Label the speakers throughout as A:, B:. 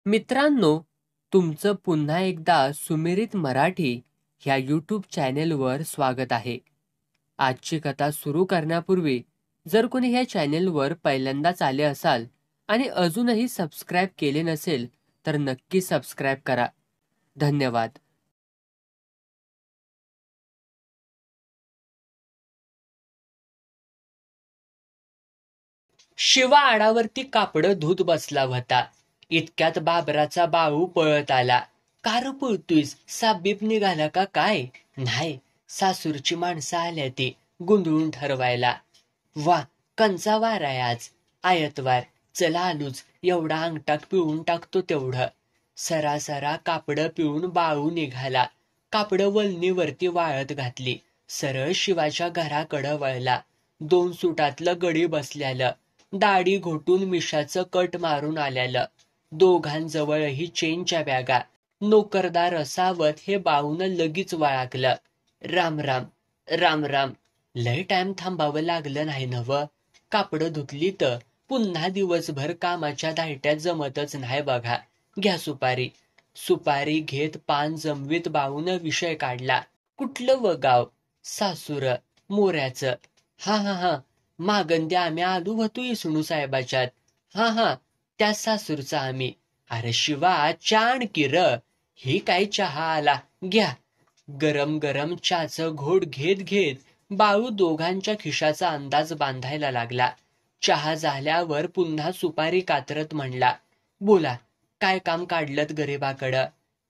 A: मित्रांनो, तुमचं पुन्हा एकदा सुमिरित मराठी ह्या यूट्यूब चॅनेलवर स्वागत आहे. आजची कथा सुरू करण्यापूर्वी जर कोणी ह्या चॅनेलवर पहिल्यांदाच आले असाल आणि अजूनही सबस्क्राईब केले नसेल तर नक्की सबस्क्राईब करा. धन्यवाद. शिवा आडावरती कापडं धुत बसला होता. इतक्यात बाबराचा बाळू पळत आला. का र पळतोयस? साप बीप निघाला का काय? नाही, सासूरची माणसं आल्या ती गुंधळून ठरवायला. वा, कंचा वार आहे आज, आयतवार. चला आलूच, एवढा अंगठात पिळून टाकतो तेवढं. सरासरा कापडं पिळून बाळू निघाला. कापडं वलनीवरती वाळत घातली. सरळ शिवाच्या घराकडं वळला. 2 सुटातलं गडी बसल्यालं, दाढी घोटून मिशाचं कट मारून आल्यालं. दोघांजवळही चेनच्या बॅगा. नोकरदार असावत हे बाळूनं लगेच वळखलं. राम राम, राम राम. लय टाइम थांबावं लागलं नाही नव. कापडं धुतली तर पुन्हा दिवसभर कामाच्या दायट्यात जमतच नाही बघा. घ्या सुपारी. सुपारी घेत पान जमवीत बाळूनं विषय काढला. कुठलं व गाव? सासूर, मोऱ्याचं. हा हा हा, मागंद्या आम्ही आलो होतो इसणू साहेबाच्यात. हा हा, त्या सासूरचा आम्ही. अरे शिवा, चहा आणखी र. ही काय चहा आला, घ्या. गरम गरम चहाचं घोट घेत घेत बाळू दोघांच्या खिशाचा अंदाज बांधायला लागला. चहा झाल्यावर पुन्हा सुपारी कातरत म्हणला, बोला, काय काम काढलत गरीबाकडं?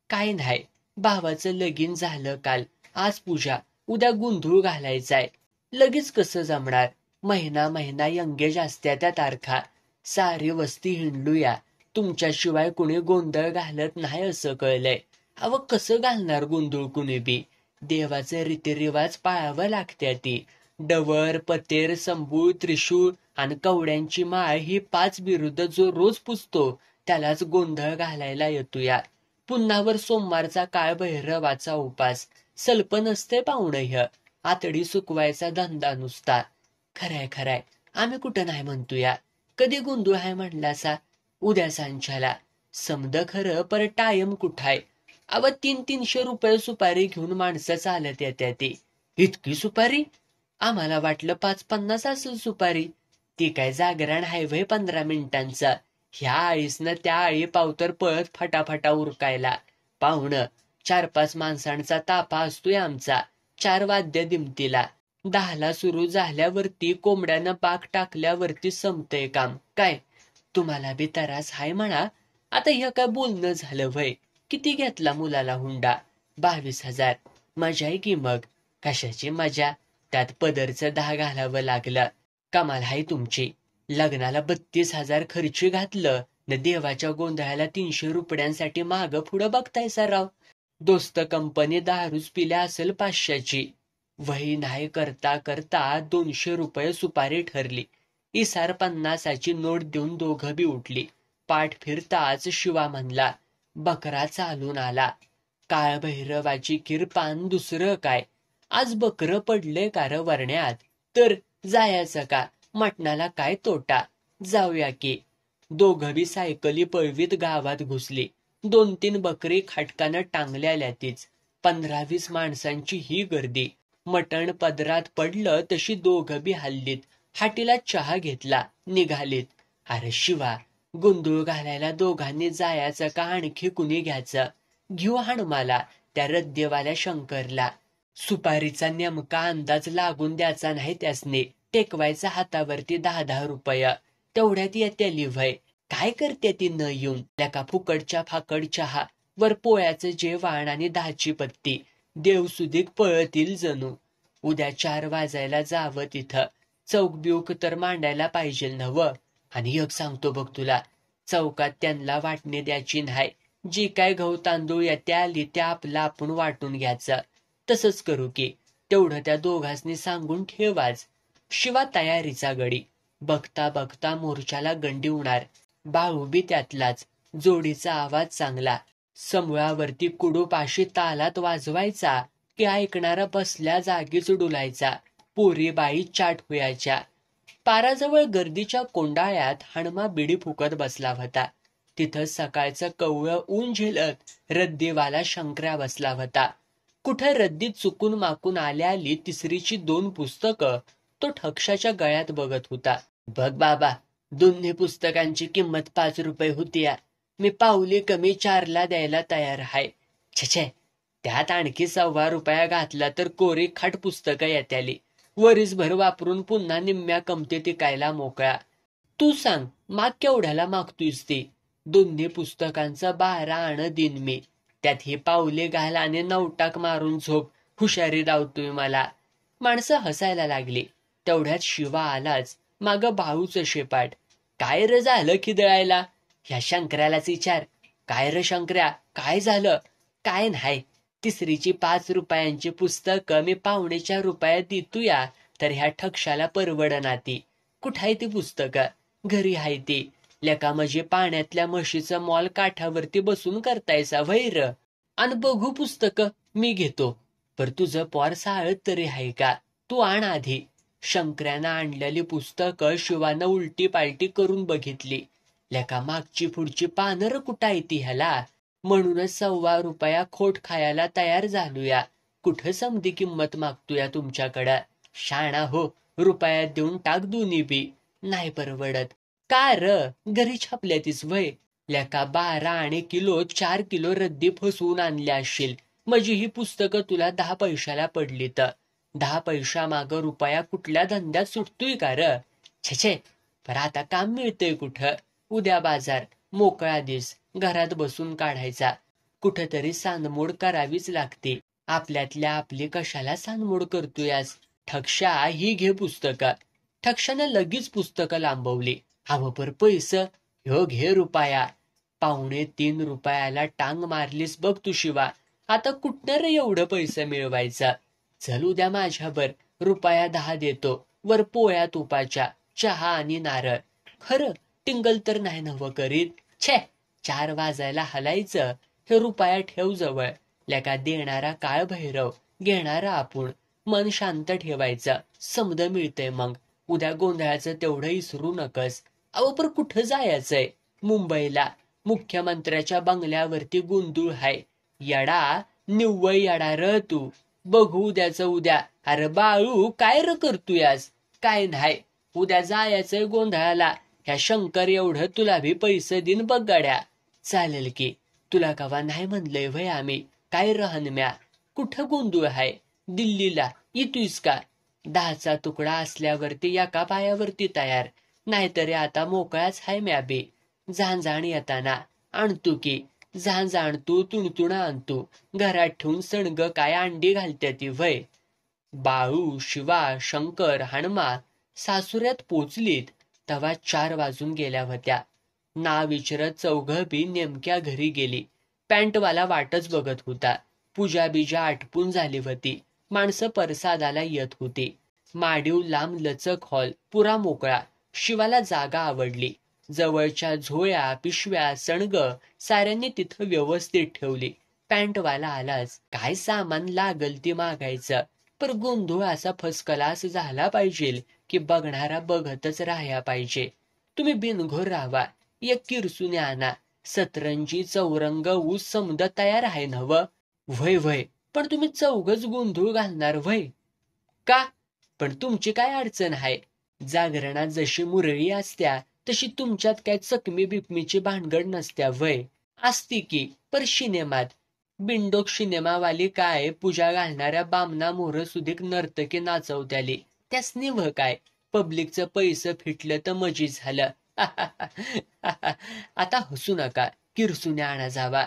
A: काय नाही, भावाचं लगीन झालं काल. आज पूजा, उद्या गुंधूळ घालायचाय. लगेच कसं जमणार? महिना महिना एंगेज असत्या त्या तारखा. सारी वस्ती हिंडलूया, तुमच्याशिवाय कुणी गोंधळ घालत नाही असं कळलंय. अव कसं घालणार गोंधळ कुणी बी? देवाचे रीतिरिवाज पाळावं लागत्या ती. डवर, पतेर, संबूळ, त्रिशूळ आणि कवड्यांची माळ ही 5 बिरुद जो रोज पुजतो त्यालाच गोंधळ घालायला येतोया. पुन्हावर सोमवारचा काळ भैरवाचा उपास. सल्प नसते पाहुणं ह्य. आतडी सुकवायचा धंदा नुसता. खराय खराय, आम्ही कुठं नाही म्हणतोया. कधी गोंधळ आहे म्हणलासा? उद्या सांच्याला. समद खरं, पर टायम कुठाय? अव 300-300 रुपये सुपारी घेऊन माणसं चालत येत्या ती. इतकी सुपारी? आम्हाला वाटलं 5-50 असेल सुपारी. ती काय जागरण आहे वय 15 मिनिटांचा? ह्या आळीसनं त्या आळी पावतर पळत फटाफटा उरकायला. पाहुणं, 4-5 माणसांचा ताफा असतोय आमचा. 4 वाद्य दिमतीला. 10ला सुरू झाल्यावरती कोंबड्यानं पाक टाकल्यावरती संपतंय काम. काय तुम्हाला बी तरास हाय म्हणा. आता हे काय बोलणं झालं वय? किती घेतला मुलाला हुंडा? 22,000. मजा आहे की मग. कशाची मजा? त्यात पदरचं 10 घालावं लागलं. कमाल हाय तुमची. लग्नाला 32,000 खर्ची घातलं न देवाच्या गोंधळाला 300 रुपयांसाठी माग पुढं बघतायसा राव. दोस्त कंपनी दारूच पिल्या असेल 500ची. वही नाही करता करता 200 रुपये सुपारी ठरली. इसार 50ची नोट देऊन दोघं बी उठली. पाठ फिरताच शिवा म्हणला, बकरा चालून आला. काळ भैरवाची किरपान दुसरं काय? आज बकर पडले का र वरण्यात? तर जायचं का? मटणाला काय तोटा? जाऊया की. दोघं बी सायकली पळवीत गावात घुसली. 2-3 बकरी खाटकानं टांगल्याल्या तीच. 15-20 माणसांची ही गर्दी. मटण पदरात पडलं तशी दोघं बी हल्लीत. हाटीला चहा घेतला, निघालीत. अरे शिवा, गोंधळ घालायला दोघांनी जायचं का आणखी कुणी घ्यायचं? घेऊ हनुमाला, त्या रद्देवाल्या शंकरला. सुपारीचा नेमका अंदाज लागून द्यायचा नाही त्यासने. टेकवायचा हातावरती 10-10 रुपये. तेवढ्यात येते लिव्हय. काय करते ती न येऊन? त्या फुकटच्या फाकड चहा, वर पोळ्याचं जेवण आणि 10ची पत्ती. देवसुदीक पळतील जणू. उद्या 4 वाजायला जावं तिथं. चौक बिऊक तर मांडायला पाहिजे नव. आणि एक सांगतो बघ तुला, चौकात त्यांना वाटणे द्यायची नाही. जी काय गहू तांदूळ येत्या आली त्या आपला आपण वाटून घ्यायचं. तसंच करू की. तेवढं त्या दोघांनी सांगून ठेवाच. शिवा तयारीचा गडी. बघता बघता मोर्चाला गंडी होणार. बाळू बी त्यातलाच. जोडीचा आवाज चांगला. समूळावरती कुडूपाशी तालात वाजवायचा की ऐकणारा बसल्या जागीच डुलायचा. पोरी बाई चाट व्हायच्या. पाराजवळ गर्दीच्या कोंडाळ्यात हणमा बिडी फुकत बसला होता. तिथं सकाळचं कवळं ऊन झेलत रद्दीवाला शंकऱ्या बसला होता. कुठं रद्दीत चुकून माकून आली तिसरीची 2 पुस्तकं तो ठक्षाच्या गळ्यात बघत होता. बघ बाबा, दोन्ही पुस्तकांची किंमत 5 रुपये होती. मी पावली कमी 4ला द्यायला तयार आहे. छे, त्यात आणखी 1.25 रुपया घातला तर कोरी खाट पुस्तकं येत्याली. वरीसभर वापरून पुन्हा निम्म्या किमतीत इकायला मोकळा. तू सांग, माग केवढ्याला मागतोयस ती? दोन्ही पुस्तकांचा 12 आण दिन मी. त्यात ही पावले घाल आणि नवटाक मारून झोप. हुशारी दावतोय मला. माणसं हसायला लागली. तेवढ्यात शिवा आलाच. माग भाऊचं शेपाट. काय र झालं खिदळायला? ह्या शंकरालाच विचार. काय र शंकर्या, काय झालं? काय नाही, तिसरीची 5 रुपयांची पुस्तक मी 4.25 रुपयात देतोया, तर ह्या ठक्षाला परवडना ती. कुठाय ती पुस्तकं? घरी हाय ती. लेका म्हणजे पाण्यातल्या म्हशीचं मॉल काठावरती बसून करतायसा वैर. आणि बघू पुस्तकं मी घेतो. पर तुझं पोर साळत तरी हाय का? तू आण आधी. शंकर्यानं आणलेली पुस्तकं शिवानं उलटी पालटी करून बघितली. लेका मागची पुढची पानर कुठाय ती ह्याला? म्हणूनच 1.25 रुपया खोट खायला तयार झालोया. कुठं समधी किंमत मागतोया तुमच्याकडं? शाणा हो, रुपयात देऊन टाक दोन्ही बी. नाही परवडत. का र? घरी छापल्या तीच वय. लेका 12 आणि किलो 4 किलो रद्दी फसवून आणल्या असशील. म्हणजे ही पुस्तकं तुला 10 पैशाला पडली तर 10 पैशा माग रुपया कुठल्या धंद्यात सुटतोय का र? छे, पर आता काम मिळतंय कुठं? उद्या बाजार, मोकळा दिस, घरात बसून काढायचा. कुठंतरी सांदमोड करावीच लागते. आपल्यातल्या आपली कशाला सांदमोड करतोयास? ठक्षा, ही घे पुस्तकं. ठक्षानं लगेच पुस्तकं लांबवली. हवं पर पैसं? ह्यो घे रुपया. 2.25 रुपयाला टांग मारलीस बघ तू शिवा. आता कुठनं रे एवढं पैसे मिळवायचं? चल उद्या माझ्यावर, रुपया 10 देतो. वर पोळ्या तुपाच्या, चहा आणि नारळ. खरं टिंगल तर नाही नवं करीत. छे, 4 वाजायला हलायचं. हे रुपया ठेव जवळ. लेका देणारा काळ भैरव, घेणारा आपण. मन शांत ठेवायचं. समद मिळतंय मग. उद्या गोंधळाचं तेवढं इसरू नकस. अहो पर कुठं जायचंय? मुंबईला. मुख्यमंत्र्याच्या बंगल्यावरती गोंधळ हाय. येडा, निव्वळ येडा र तू. बघू उद्याचं उद्या. अरे बाळू, काय र करतोयास? काय नाही, उद्या जायचंय गोंधळाला. ह्या शंकर एवढं तुला भी पैसे दिन बघ गड्या. चालेल की. तुला कवा नाही म्हणलंय वय आम्ही? काय रहनम्या? कुठं गोंधळ हाय? दिल्लीला येतोयस का? 10चा तुकडा असल्यावरती एका पायावरती तयार. नाहीतरी आता मोकळाच हाय म्या बी. झांजाण येताना आणतो की. झांजाण तू तुणतुणा आणतो. घरात ठेवून सणग काय अंडी घालते ती वय. बाळू, शिवा, शंकर, हनुमा सासुऱ्यात पोचलीत तवा 4 वाजून गेल्या होत्या. नाव विचारत चौघं बी नेमक्या घरी गेली. पॅन्टवाला वाटच बघत होता. पूजा बिजा आटपून झाली होती. माणसं परसादाला येत होती. माडीव लांब लचक हॉल, पुरा मोकळा. शिवाला जागा आवडली. जवळच्या झोळ्या, पिशव्या, सणग साऱ्यांनी तिथं व्यवस्थित ठेवली. पॅन्टवाला आलाच. काय सामान लागल ती मागायचं. पर गोंधळ असा फसकलास झाला पाहिजे की बघणारा बघतच राहाया पाहिजे. तुम्ही बिनघोर राहावा. एक किरसूने आणा. सतरंजी, चौरंग, ऊस समद तयार आहे नव? वय, पण तुम्ही चौघच गोंधळ घालणार वय? का? पण तुमची काय अडचण आहे? जागरणात जशी मुरळी असत्या तशी तुमच्यात काय चकमी बिकमीची भानगड नसत्या वय? असती की, पर सिनेमात. बिंडोक सिनेमावाली काय पूजा घालणाऱ्या बामना मोहर सुधीक नर्तकी नाचवत्याली. त्यासनी व काय? पब्लिकचं पैसे फिटलं तर मजी झालं. आता हसू नका. किरसुने आणा जावा.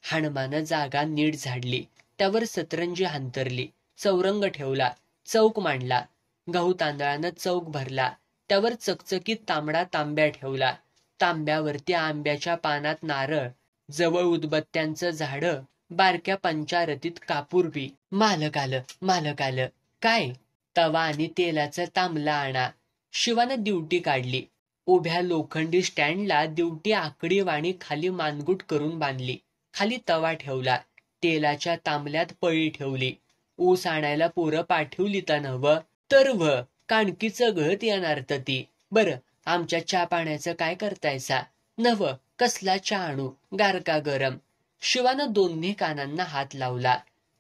A: हनुमानं जागा नीट झाडली. त्यावर सतरंजी हांतरली. चौरंग ठेवला. चौक मांडला. गहू तांदळानं चौक भरला. त्यावर चकचकीत तांबडा तांब्या ठेवला. तांब्यावरती आंब्याच्या पानात नारळ. जवळ उदबत्त्यांचं झाडं. बारक्या पंचारतीत कापूर बी. मालक आलं. काय? तवा आणि तेलाचं तांबला आणा. शिवानं ड्युटी काढली. उभ्या लोखंडी स्टँडला ड्युटी आकडी वाणी खाली मानगुट करून बांधली. खाली तवा ठेवला. तेलाच्या तांबल्यात पळी ठेवली. ऊस आणायला पोरं पाठवली तर नव? तर व काणकीचं गळत येणार तर ती. बरं, आमच्या चहा पाण्याचं काय करतायसा? नव, कसला चहा आणू, गार का गरम? शिवानं दोन्ही कानांना हात लावला.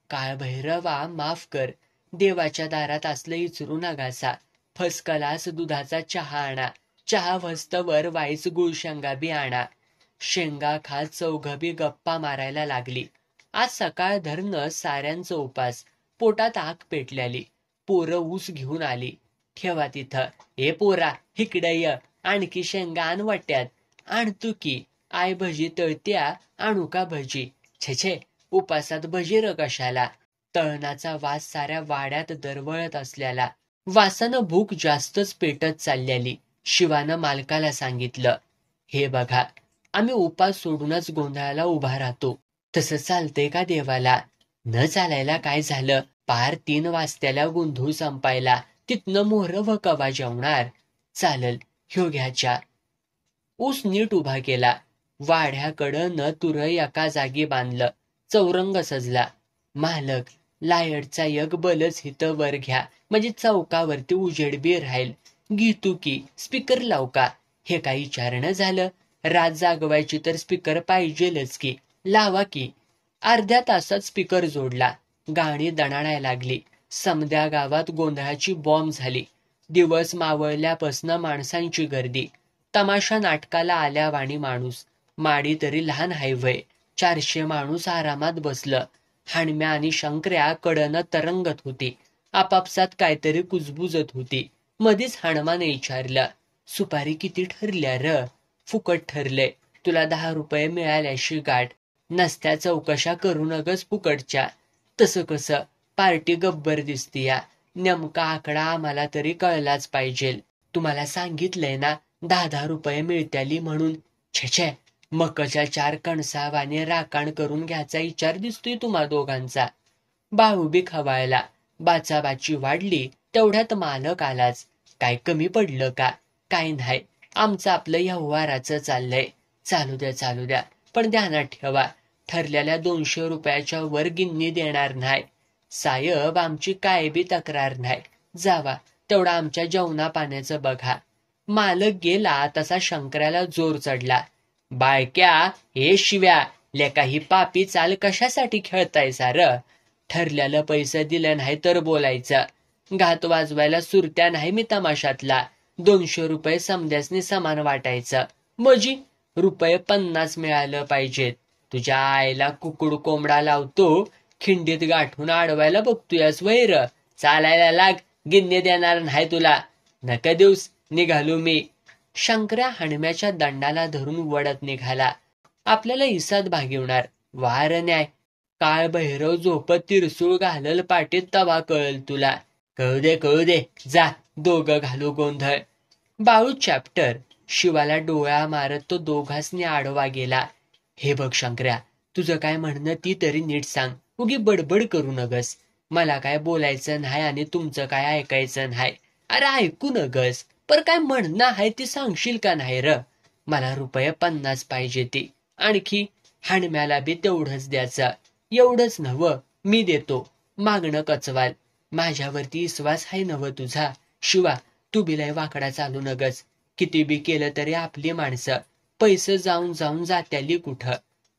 A: काळभैरवा माफ कर, देवाच्या दारात असलं इचरू नगासा. फर्स्ट क्लास दुधाचा चहा आणा, चहा वस्तवर वाईच गुळशेंगा बी आणा. शेंगा खात चौघबी गप्पा मारायला लागली. आज सकाळ धरणं साऱ्यांचं उपास, पोटात आग पेटल्याली. पोरं ऊस घेऊन आली. ठेवा तिथं. ए पोरा, इकडे य, आणखी शेंगा आण वाट्यात. आणतो की. आय भजी तळत्या, आणू का भजी? छे, उपासात भजी र कशाला? तळणाचा वास साऱ्या वाड्यात दरवळत असल्याला. वासानं भूक जास्तच पेटत चालल्याली. शिवानं मालकाला सांगितलं, हे बघा, आम्ही उपास सोडूनच गोंधळाला उभा राहतो. तसं चालतंय का देवाला? न चालायला काय झालं? पार 3 वाजत्याला गोंधळ संपायला. तिथनं मोहरं व कवा जेवणार? चालल, ह्यो घ्याच्या. ऊस नीट उभा केला. वाड्याकडं न तुरं एका जागी बांधलं. चौरंग सजला. मालक, लायटचा एक बलच हिथं वर घ्या, म्हणजे चौकावरती उजेड बी राहील. घेतो की. स्पीकर लाव का? हे काही विचारणं झालं? रात जागवायची तर स्पीकर पाहिजेलच की. लावा की. अर्ध्या तासात स्पीकर जोडला. गाणी दणाणाय लागली. समद्या गावात गोंधळाची बॉम्ब झाली. दिवस मावळल्यापासनं माणसांची गर्दी. तमाशा नाटकाला आल्यावाणी माणूस. माडी तरी लहान हायवय. 400 माणूस आरामात बसलं. हाणम्या आणि शंकर्या कडनं तरंगत होती. आपापसात काहीतरी कुजबुजत होती. मधीच हाणमाने विचारलं, सुपारी किती ठरल्या र? फुकट ठरले. तुला 10 रुपये मिळाल्याशी गाठ. नसत्या चौकशा करू नगच फुकटच्या. तसं कसं? पार्टी गब्बर दिसतीया. नेमका आकडा आम्हाला तरी कळलाच पाहिजे. तुम्हाला सांगितलंय ना 10 रुपये मिळत्याली म्हणून. छे, मकच्या 4 कणसावाने राखण करून घ्यायचा विचार दिसतोय तुम्हा दोघांचा. बाळू बी खवायला. बाचाबाची वाढली तेवढ्यात मालक आलाच. काय कमी पडलं का? काय नाही, आमचं आपलं व्यवहाराचं चाललंय. चालू द्या, पण ध्यानात ठेवा, ठरलेल्या 200 रुपयाच्या वर गिन्नी देणार नाही. साहेब, आमची काय बी तक्रार नाही. जावा, तेवढा आमच्या जेवणा पाण्याचं बघा. मालक गेला तसा शंकराला जोर चढला. बाळक्या, हे शिव्या, लेका ही पापी चाल कशासाठी खेळताय सार? ठरलेलं पैसे दिलं नाही तर बोलायचं. घात वाजवायला सुरत्या नाही मी तमाशातला. 200 रुपये समद्यासनी समान वाटायचं. मजी रुपये 50 मिळालं पाहिजेत. तुझ्या आईला कुकुड कोंबडा लावतो, खिंडीत गाठून अडवायला बघतोयस वैर. चालायला लाग, गिन्ने देणार नाही तुला. नका दिवस, निघालो मी. शंकर्या हाणम्याच्या दंडाला धरून वडत निघाला. आपल्याला इसाद भागिवणार. वार न्याय. काळ भैरव झोपत तिरसूळ घालल पाटीत तवा कळल तुला. कळू दे, जा, दोघं घालू गोंधळ. बाळू चॅप्टर. शिवाला डोळा मारत तो दोघांसनी आडवा गेला. हे बघ शंकर्या, तुझं काय म्हणणं ती तरी नीट सांग. उगी बडबड करू नगस. मला काय बोलायचं नाही आणि तुमचं काय ऐकायचं नाही. अरे ऐकू नगस, पर काय म्हणणं आहे ती सांगशील का नाही र? मला रुपये 50 पाहिजे ती. आणखी हाणम्याला बी तेवढंच द्यायचं. एवढंच नव्ह, मी देतो. मागणं कचवाल. माझ्यावरती विश्वास आहे नव तुझा? शिवा, तू बिलाय वाकडा चालू नगस. किती बी केलं तरी आपली माणसं. पैसे जाऊन जात्याली कुठं?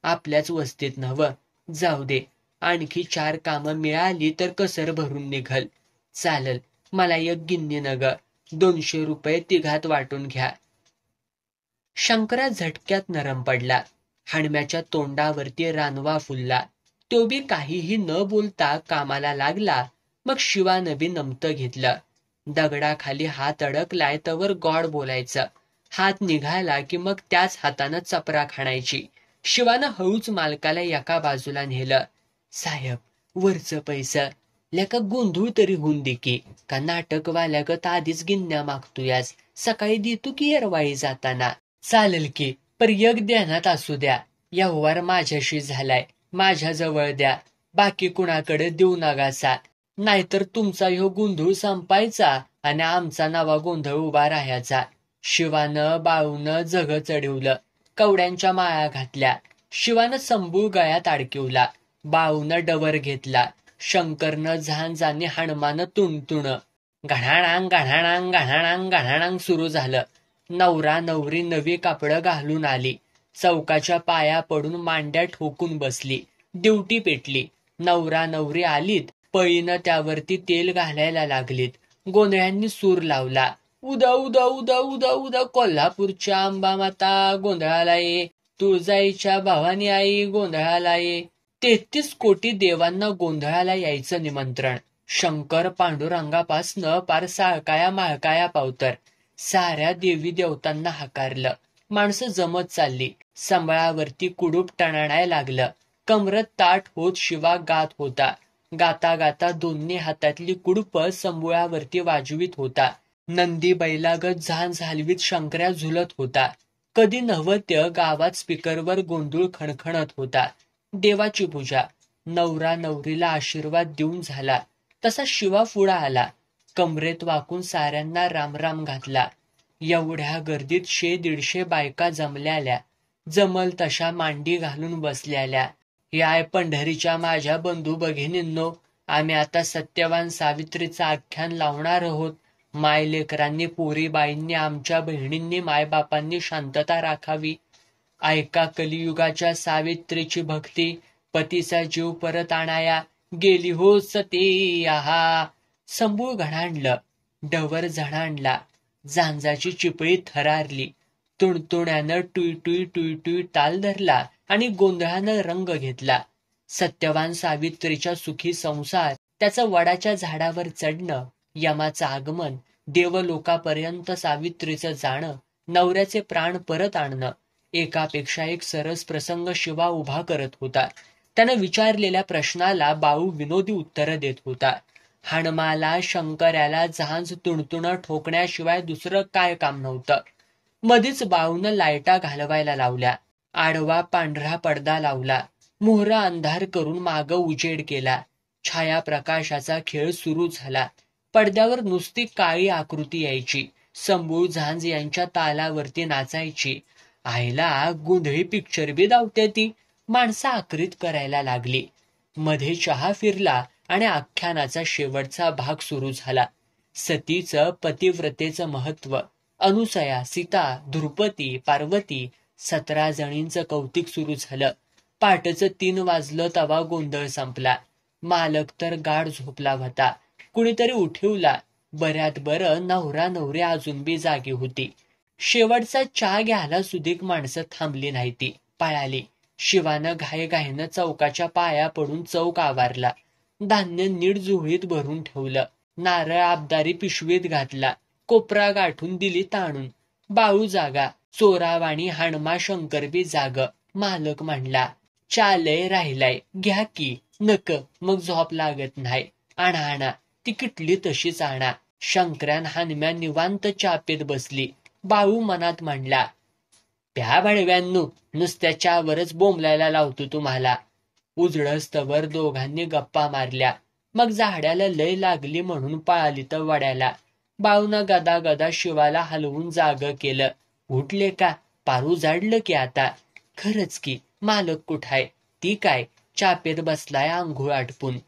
A: आपल्याच वस्तीत नव. जाऊ दे, आणखी 4 कामं मिळाली तर कसर भरून निघल. चालल, मला एक गिन्नी नग. 200 रुपये तिघात वाटून घ्या. शंकरा झटक्यात नरम पडला. हाणम्याच्या तोंडावरती रानवा फुलला. तो बी काहीही न बोलता कामाला लागला. मग शिवानं बी नमतं घेतलं. दगडाखाली हात अडकलाय तवर गॉड बोलायचं. हात निघाला की मग त्याच हातानं चपरा खाणायची. शिवानं हळूच मालकाला एका बाजूला नेलं. साहेब, वरचं पैसा लेका गोंधळ तरी होऊन दे की. का नाटकवाल्यागत आधीच गिन्न्या मागतोयास? सकाळी देतो की येरवाळी जाताना. चालेल की, पर एक ध्यानात असू द्या, व्यवहार माझ्याशी झालाय. माझ्या जवळ द्या. बाकी कुणाकडे देऊ नगासा. नाहीतर तुमचा ह्यो गोंधळ संपायचा आणि आमचा नवा गोंधळ उभा राहायचा. शिवानं बाळूनं जग चढवलं. कवड्यांच्या माळा घातल्या. शिवानं संबूळ गळ्यात अडकिवला. बाळूनं डवर घेतला. शंकरनं झांजाने हाणमानं तुणतुण. घणाणांग सुरू झालं. नवरा नवरी नवी कापडं घालून आली. चौकाच्या पाया पडून मांड्या ठोकून बसली. ड्युटी पेटली. नवरा नवरी आलीत. पळीनं त्यावरती तेल घालायला लागलीत. गोंधळ्यांनी सूर लावला. उदा उदा उदा उदा उदा कोल्हापूरच्या अंबामाता गोंधळाला ये, तुळजाईच्या भवानी आई गोंधळाला ये. 33 कोटी देवांना गोंधळाला यायचं निमंत्रण. शंकर पांडुरंगापासनं पार साळकाया माळकाया पावतर साऱ्या देवी देवतांना हाकारलं. माणसं जमत चालली. संबळावरती कुडूप टणाणाय लागलं. कमरत ताट होत शिवा गात होता. गाता गाता दोन्ही हातातली कुडूप संबुळावरती वाजवीत होता. नंदी बैलागत झांज हलवीत शंकऱ्या झुलत होता. कधी नव्हत्य गावात स्पीकरवर गोंधळ खणखणत होता. देवाची पूजा. नवरा नवरीला आशीर्वाद देऊन झाला तसा शिवा पुढा आला. कमरेत वाकून साऱ्यांना रामराम घातला. एवढ्या गर्दीत 100-150 बायका जमल्याल्या. जमल तशा मांडी घालून बसल्याल्या. याय पंढरीच्या माझ्या बंधू भगिनींनो, आम्ही आता सत्यवान सावित्रीचं आख्यान लावणार आहोत. मायलेकरांनी पोरीबाईंनी आमच्या बहिणींनी मायबापांनी शांतता राखावी. ऐका कलियुगाच्या सावित्रीची भक्ती. पतीचा जीव परत आणाया गेली हो सती आहा. संबूळ घणाणलं. डवर झणाणला. झांजाची चिपळी थरारली. तुणतुण्यानं टुई टुई टुई टुई ताल धरला आणि गोंधळानं रंग घेतला. सत्यवान सावित्रीच्या सुखी संसार, त्याचं वडाच्या झाडावर चढणं, यमाचं आगमन, देवलोकापर्यंत सावित्रीचं जाणं, नवऱ्याचे प्राण परत आणणं, एकापेक्षा एक सरस प्रसंग शिवा उभा करत होता. त्यानं विचारलेल्या प्रश्नाला बाळू विनोदी उत्तरं देत होता. हणमाला शंकर्याला झांज तुणतुणं ठोकण्याशिवाय दुसरं काय काम नव्हतं. मधीच बाळूनं लाईटा घालवायला लावल्या. आडवा पांढरा पडदा लावला. मोहरा अंधार करून मागं उजेड केला. छायाप्रकाशाचा खेळ सुरू झाला. पडद्यावर नुसती काळी आकृती यायची. संबूळ झांज यांच्या तालावरती नाचायची. आईला गोंधळी पिक्चर बी धावते ती. माणसं आकरीत करायला लागली. मध्ये चहा फिरला आणि आख्यानाचा शेवटचा भाग सुरू झाला. सतीचं पतिव्रतेचं महत्व. अनुसया, सीता, द्रुपदी, पार्वती 17 जणींचं कौतिक सुरू झालं. पहाटेचं 3 वाजलं तवा गोंधळ संपला. मालक तर गाढ झोपला होता. कुणीतरी उठवला. बऱ्यात बरं नवरा नवरी अजून बी जागी होती. शेवटचा चहा घ्यायला सुधीक माणसं थांबली नाहीती. पळाली. शिवानं घाईघाईनं चौकाच्या पाया पडून चौक आवारला. धान्य नीट जुळीत भरून ठेवलं. नारळ आबदारी पिशवीत घातला. कोपरा गाठून दिली ताणून. बाळू जागा. चोरावाणी हणमा शंकर बी जाग. मालक म्हणला, चालय राहिलाय, घ्या की. नक, मग झोप लागत नाही. आणा आणा. ती किटली तशीच आणा. शंकरान हनम्या निवांत चापेत बसली. बाळू मनात म्हणला, प्या भडव्यांनो, नुसत्या चावरच बोंबलायला लावतो तुम्हाला. उजळस्तवर दोघांनी गप्पा मारल्या. मग झाड्याला लय लागली म्हणून पळाली तर वड्याला. बाळूनं गदा गदा शिवाला हलवून जाग केलं. उठले का? पारू जाडलं की आता. खरंच की, मालक कुठाय? ती काय चापेत बसलाय आंघोळ आटपून.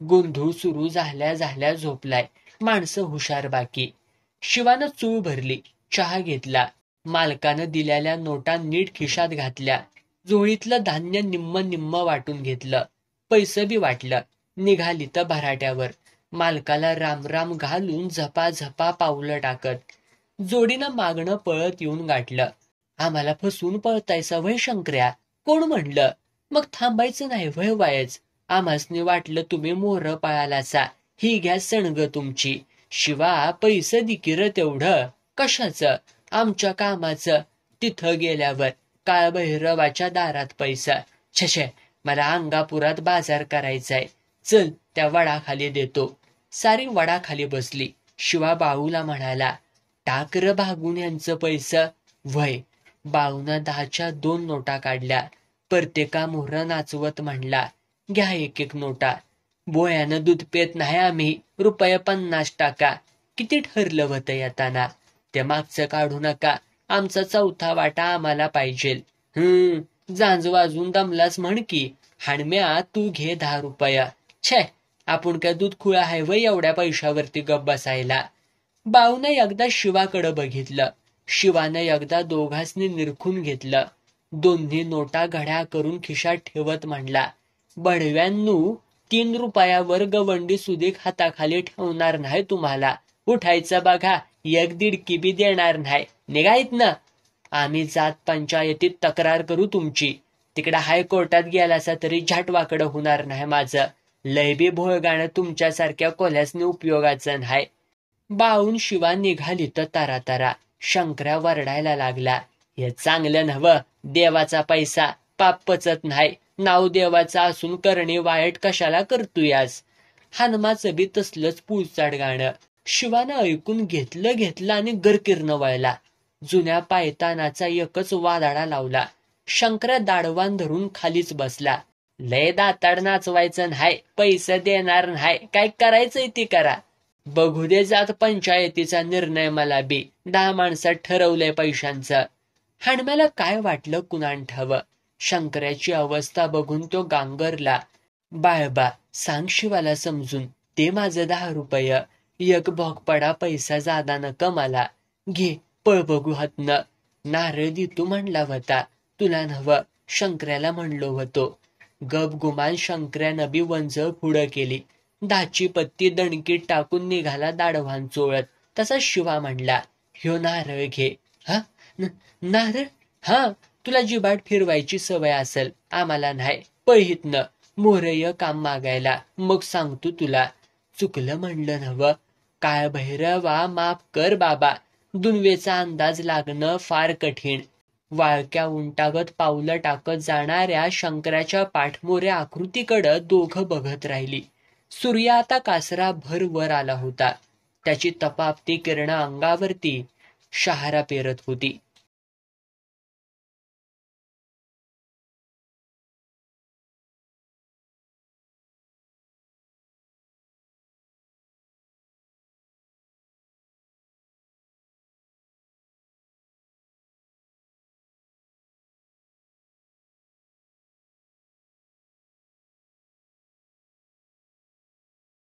A: गोंधळ सुरू झाल्या झाल्या झोपलाय. माणसं हुशार बाकी. शिवानं चूळ भरली. चहा घेतला. मालकानं दिलेल्या नोटा नीट खिशात घातल्या. जोळीतलं धान्य निम्म निम्म वाटून घेतलं. पैसे बी वाटलं. निघाली तर भराट्यावर. मालकाला रामराम घालून झपाझपा पावलं टाकत. जोडीनं मागणं पळत येऊन गाठलं. आम्हाला फसवून पळतायसा वय शंकर्या? कोण म्हणलं? मग थांबायचं नाही वय वायच. आम्हासनी वाटलं तुम्ही मोहर पळालासा. ही घ्या सणग तुमची. शिवा पैसे दिकीर तेवढं. कशाचं? आमच्या कामाचं. तिथं गेल्यावर काळभैरवाच्या दारात पैसा. छे, मला अंगापुरात बाजार करायचाय. चल त्या वडाखाली देतो. सारी वडाखाली बसली. शिवा बाळूला म्हणाला, टाकर भागून यांचं पैसा. वय. बाळूनं 10च्या 2 नोटा काढल्या. परतेका मोहर नाचवत म्हणला, घ्या 1-1 नोटा. बोळ्यानं दूध पेत नाही आम्ही. ₹50 टाका. किती ठरलं होतं येताना? ते मागचं काढू नका. आमचा 4था वाटा आम्हाला पाहिजे. जांज वाजून दमलाच म्हण की. हाणम्या तू घे 10 रुपया. छे, आपण काय दूध खुळा आहे व एवढ्या पैशावरती गप बसायला. बाळूनं एकदा शिवाकडं बघितलं. शिवानं एकदा दोघांनी निरखून घेतलं. दोन्ही नोटा घड्या करून खिशात ठेवत म्हणला, बडव्यांनू 3 रुपयावर गवंडी सुधीक हाताखाली ठेवणार नाही तुम्हाला. उठायचं बघा, 1 दीडकी बी देणार नाही. निघायत ना. आम्ही जात पंचायतीत तक्रार करू तुमची. तिकडं हायकोर्टात गेलासा तरी झाटवाकडं होणार नाही माझं. लय बी भोळगाणं तुमच्यासारख्या कोल्ह्यासनी उपयोगाचं नाही. बाळून शिवा निघाली तर तारा. शंकऱ्या वरडायला लागला, हे चांगलं नव्ह. देवाचा पैसा पाप पचत नाही. नाव देवाचं असून करणे वाईट कशाला करतोयास. हनुमाचं बी तसलंच पुळचाड गाणं. शिवानं ऐकून घेतलं आणि गरकीरनं वळला. जुन्या पायतानाचा एकच वादाडा लावला. शंकऱ्या दाडवान धरून खालीच बसला. लय दाताड नाचवायचं नाही, पैसे देणार नाही, काय करायचंय ती करा. बघू दे जात पंचायतीचा निर्णय मला बी. 10 माणसात ठरवलंय पैशांचं. हणम्याला काय वाटलं कुणान ठाव. शंकऱ्याची अवस्था बघून तो गांगरला. बाळबा सांग शिवाला समजून, ते माझं 10 रुपये. एक भोगपडा पैसा जादा नका मला. घे पळ बघू हतनं. नारळ दितू म्हणला होता, तुला नव्ह शंकऱ्याला म्हणलो होतो. गप गुमान शंकऱ्यानं बी वंजळ पुढं केली. दाची पत्ती दणकीत टाकून निघाला दाडवान चोळत. तसा शिवा म्हणला, ह्यो नारळ घे. हा नारळ? हा, तुला जिबाट फिरवायची सवय असेल, आम्हाला नाही. पहितनं मोरय काम मागायला, मग सांगतो तुला. चुकलं म्हणलं नव्ह. काय भैरवा, माफ कर बाबा. दुनवेचा अंदाज लागणं फार कठीण. वाळक्या उंटागत पावलं टाकत जाणाऱ्या शंकराच्या पाठमोऱ्या आकृतीकडं दोघं बघत राहिली. सूर्य आता कासरा भर वर आला होता. त्याची तपापती किरणं अंगावरती शहारा पेरत होती.